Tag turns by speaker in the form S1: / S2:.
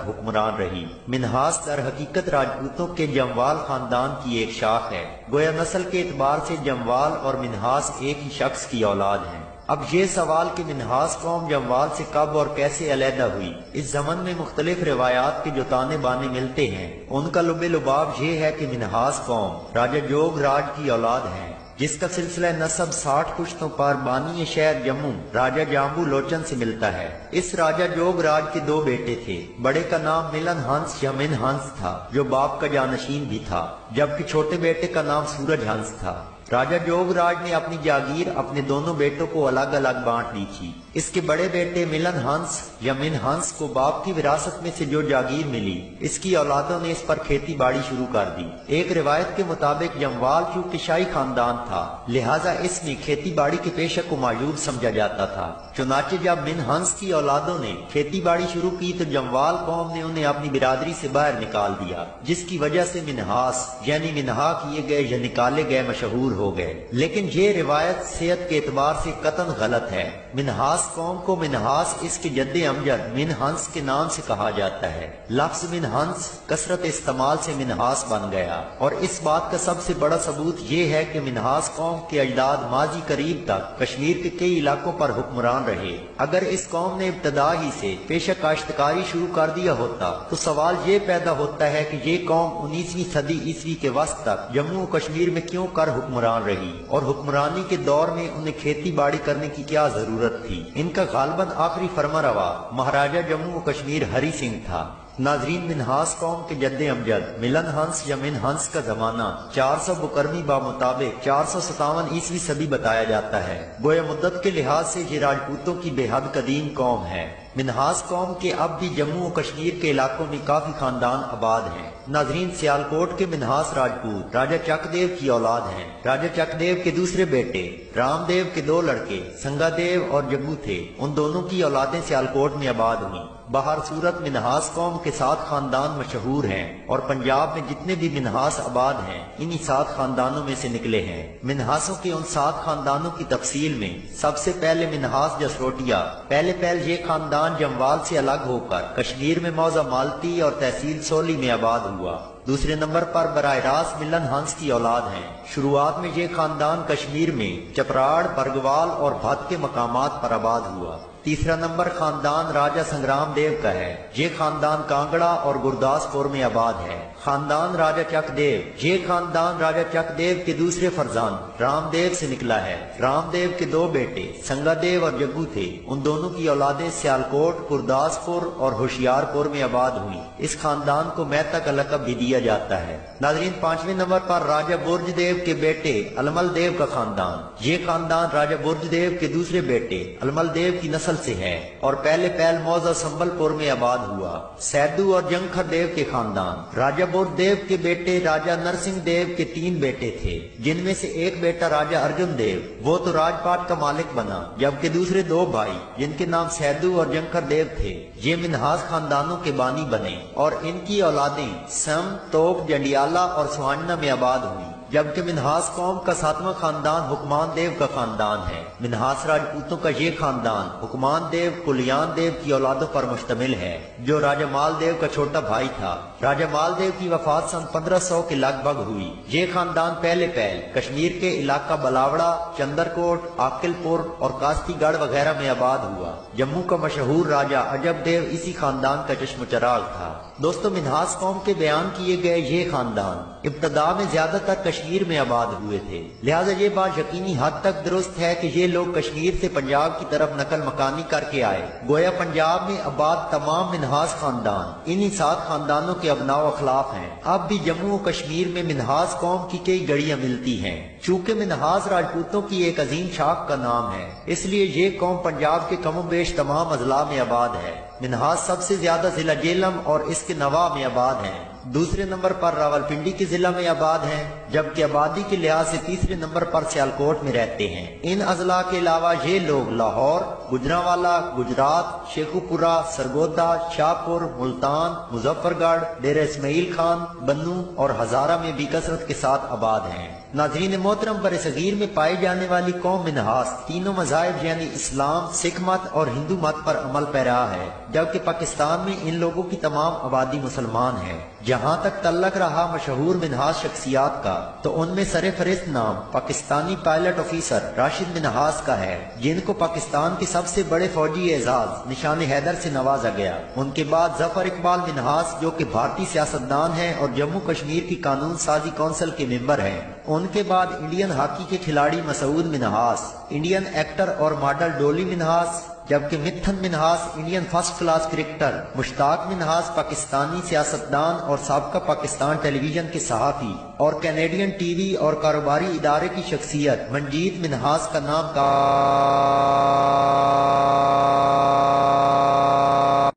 S1: حکمران رہی۔ منہاس در حقیقت راجپوتوں کے جموال خاندان کی ایک شاخ ہے، گویا نسل کے اعتبار سے جموال اور منہاس ایک ہی شخص کی اولاد ہیں۔ اب یہ سوال کہ منہاس قوم جموال سے کب اور کیسے علیحدہ ہوئی، اس زمن میں مختلف روایات کے جو تانے بانے ملتے ہیں ان کا لب لباب یہ ہے کہ منہاس قوم راجہ جوگ راج کی اولاد ہے، جس کا سلسلہ نسب 60 پشتوں پر بانی شہر جموں راجہ جامبو لوچن سے ملتا ہے۔ اس راجہ جوگ راج کے 2 بیٹے تھے، بڑے کا نام ملن ہنس یا من ہنس تھا جو باپ کا جانشین بھی تھا، جبکہ چھوٹے بیٹے کا نام سورج ہنس تھا۔ راجہ جوگ راج نے اپنی جاگیر اپنے دونوں بیٹوں کو الگ الگ بانٹ لی تھی۔ اس کے بڑے بیٹے ملن ہنس یا من ہنس کو باپ کی وراثت میں سے جو جاگیر ملی، اس کی اولادوں نے اس پر کھیتی باڑی شروع کر دی۔ ایک روایت کے مطابق جموال چونکہ شاہی خاندان تھا، لہٰذا اس میں کھیتی باڑی کے پیشہ کو معیوب سمجھا جاتا تھا۔ چنانچہ جب من ہنس کی اولادوں نے کھیتی باڑی شروع کی تو جموال قوم نے انہیں اپنی برادری سے باہر نکال دیا، جس کی وجہ سے منہاس یعنی منہا کیے گئے یا نکالے گئے مشہور ہو گئے۔ لیکن یہ روایت صحت کے اعتبار سے قطعاً غلط ہے۔ منہاس قوم کو منہاس اس کے جد امجد من ہنس کے نام سے کہا جاتا ہے۔ لفظ من ہنس کثرت استعمال سے منہاس بن گیا، اور اس بات کا سب سے بڑا ثبوت یہ ہے کہ منہاس قوم کے اجداد ماضی قریب تک کشمیر کے کئی علاقوں پر حکمران رہے۔ اگر اس قوم نے ابتدا ہی سے پیشہ کاشتکاری شروع کر دیا ہوتا تو سوال یہ پیدا ہوتا ہے کہ یہ قوم 19ویں صدی عیسوی کے وسط تک جموں و کشمیر میں کیوں کر حکمران رہی، اور حکمرانی کے دور میں انہیں کھیتی باڑی کرنے کی کیا ضرورت تھی۔ ان کا غالباً آخری فرمانروا مہاراجہ جموں و کشمیر ہری سنگھ تھا۔ ناظرین، منہاس قوم کے جد امجد ملن ہنس یا من ہنس کا زمانہ 400 بکرمی بمطابق 457 عیسوی صدی بتایا جاتا ہے، گویا مدت کے لحاظ سے یہ راجپوتوں کی بے حد قدیم قوم ہے۔ منہاس قوم کے اب بھی جموں و کشمیر کے علاقوں میں کافی خاندان آباد ہیں۔ ناظرین، سیالکوٹ کے منہاس راجپوت راجہ چک دیو کی اولاد ہیں۔ راجہ چک دیو کے دوسرے بیٹے رام دیو کے 2 لڑکے سنگا دیو اور جگو تھے، ان دونوں کی اولادیں سیالکوٹ میں آباد ہوئیں۔ بہر صورت منہاس قوم کے 7 خاندان مشہور ہیں، اور پنجاب میں جتنے بھی منہاس آباد ہیں انہی 7 خاندانوں میں سے نکلے ہیں۔ منہاسوں کے ان 7 خاندانوں کی تفصیل میں سب سے پہلے منہاس جسروٹیا، پہلے یہ خاندان جموال سے الگ ہو کر کشمیر میں موضع مالتی اور تحصیل سولی میں آباد ہوا۔ دوسرے نمبر پر براہ راست ملن ہنس کی اولاد ہیں۔ شروعات میں یہ خاندان کشمیر میں چپراڑ، برگوال اور بھت کے مقامات پر آباد ہوا۔ تیسرا نمبر خاندان راجہ سنگرام دیو کا ہے، یہ خاندان کانگڑا اور گرداسپور میں آباد ہے۔ خاندان راجہ چک دیو، یہ خاندان راجہ چک دیو کے دوسرے فرزند رام دیو سے نکلا ہے۔ رام دیو کے 2 بیٹے سنگا دیو اور جگو تھے، ان دونوں کی اولادیں سیالکوٹ، گرداسپور اور ہوشیار پور میں آباد ہوئیں۔ اس خاندان کو مہتا کا لقب بھی دیا جاتا ہے۔ ناظرین، 5ویں نمبر پر راجہ برج دیو کے بیٹے المل دیو کا خاندان، یہ خاندان راجہ برج دیو کے دوسرے بیٹے المل دیو کی نسل سے ہے اور پہلے موضع سنبل پور میں آباد ہوا۔ سیدو اور جنگخر دیو کے خاندان، راجہ برج دیو کے بیٹے راجہ نرسنگ دیو کے 3 بیٹے تھے، جن میں سے ایک بیٹا راجہ ارجن دیو، وہ تو راج پاٹ کا مالک بنا، جبکہ دوسرے 2 بھائی جن کے نام سیدو اور جنگخر دیو تھے یہ منہاس خاندانوں کے بانی بنے، اور ان کی اولادیں سم، توپ، جنڈیالہ اور سواننا میں آباد ہوئی۔ جبکہ منہاس قوم کا 7واں خاندان حکمان دیو کا خاندان ہے۔ منہاس راجپوتوں کا یہ خاندان حکمان دیو کلیان دیو کی اولادوں پر مشتمل ہے، جو راجہ مال دیو کا چھوٹا بھائی تھا۔ راجہ مال دیو کی وفات سن 1500 کے لگ بھگ ہوئی۔ یہ خاندان پہلے کشمیر کے علاقہ بلاوڑا، چندرکوٹ، عاقل پور اور کاستی گڑھ وغیرہ میں آباد ہوا۔ جموں کا مشہور راجہ عجب دیو اسی خاندان کا چشم چراغ تھا۔ دوستو، منہاس قوم کے بیان کیے گئے یہ خاندان ابتدا میں زیادہ تر کشمیر میں آباد ہوئے تھے، لہٰذا یہ بات یقینی حد تک درست ہے کہ یہ لوگ کشمیر سے پنجاب کی طرف نقل مکانی کر کے آئے۔ گویا پنجاب میں آباد تمام منہاس خاندان انہی 7 خاندانوں کے ابناء و اخلاف ہیں۔ اب بھی جموں و کشمیر میں منہاس قوم کی کئی گڑیاں ملتی ہیں۔ چونکہ منہاس راجپوتوں کی ایک عظیم شاخ کا نام ہے، اس لیے یہ قوم پنجاب کے کم و بیش تمام اضلاع میں آباد ہے۔ منہاس سب سے زیادہ ضلع جہلم اور اس کے نواح میں آباد ہیں۔ دوسرے نمبر پر راولپنڈی کے ضلع میں آباد ہیں، جبکہ آبادی کے لحاظ سے تیسرے نمبر پر سیالکوٹ میں رہتے ہیں۔ ان اضلاع کے علاوہ یہ لوگ لاہور، گجرانوالہ، گجرات، شیخوپورہ، سرگودا، شاہپور، ملتان، مظفر گڑھ، ڈیرہ اسماعیل خان، بنو اور ہزارہ میں بھی کثرت کے ساتھ آباد ہیں۔ ناظرین محترم، برصغیر میں پائی جانے والی قوم منہاس تینوں مذاہب یعنی اسلام، سکھ مت اور ہندو مت پر عمل پیرا ہے۔ جبکہ پاکستان میں ان لوگوں کی تمام آبادی مسلمان ہے۔ جہاں تک تعلق رہا مشہور منہاس شخصیات کا تو ان میں سر فہرست نام پاکستانی پائلٹ آفیسر راشد منہاس کا ہے، جن کو پاکستان کے سب سے بڑے فوجی اعزاز نشان حیدر سے نوازا گیا۔ ان کے بعد ظفر اقبال منہاس جو کہ بھارتی سیاستدان ہیں اور جموں کشمیر کی قانون سازی کونسل کے ممبر ہیں۔ ان کے بعد انڈین ہاکی کے کھلاڑی مسعود منہاس، انڈین ایکٹر اور ماڈل ڈولی منہاس، جبکہ Mithun Minhas Indian first class cricketer, Mushtaq Minhas پاکستانی سیاستدان اور سابقہ پاکستان ٹیلی ویژن کے صحافی اور کینیڈین ٹی وی اور کاروباری ادارے کی شخصیت منجیت منہاس کا نام